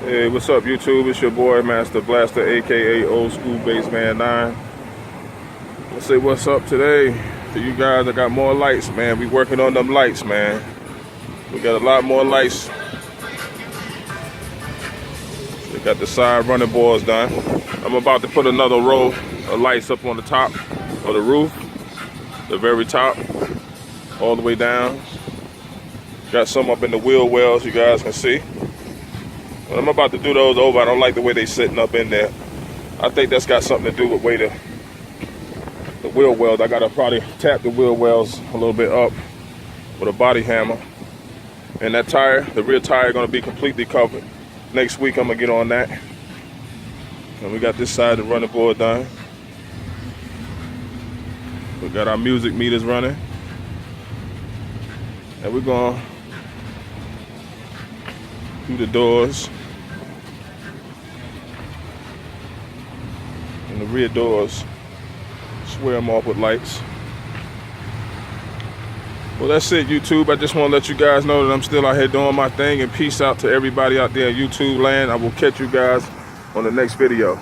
Hey, what's up, YouTube? It's your boy, Master Blaster, aka Old School Bassman 9. Let's say what's up today to you guys. I got more lights, man. We working on them lights, man. We got a lot more lights. We got the side running boards done. I'm about to put another row of lights up on the top of the roof, the very top, all the way down. Got some up in the wheel wells, you guys can see. But I'm about to do those over. I don't like the way they sitting up in there. I think that's got something to do with way the wheel wells. I gotta probably tap the wheel wells a little bit up with a body hammer. And that tire, the rear tire, gonna be completely covered. Next week I'm gonna get on that. And we got this side of the running board done. We got our music meters running. And we're gonna do the doors. And the rear doors. Square them off with lights. Well, that's it, YouTube. I just want to let you guys know that I'm still out here doing my thing, and peace out to everybody out there in YouTube land. I will catch you guys on the next video.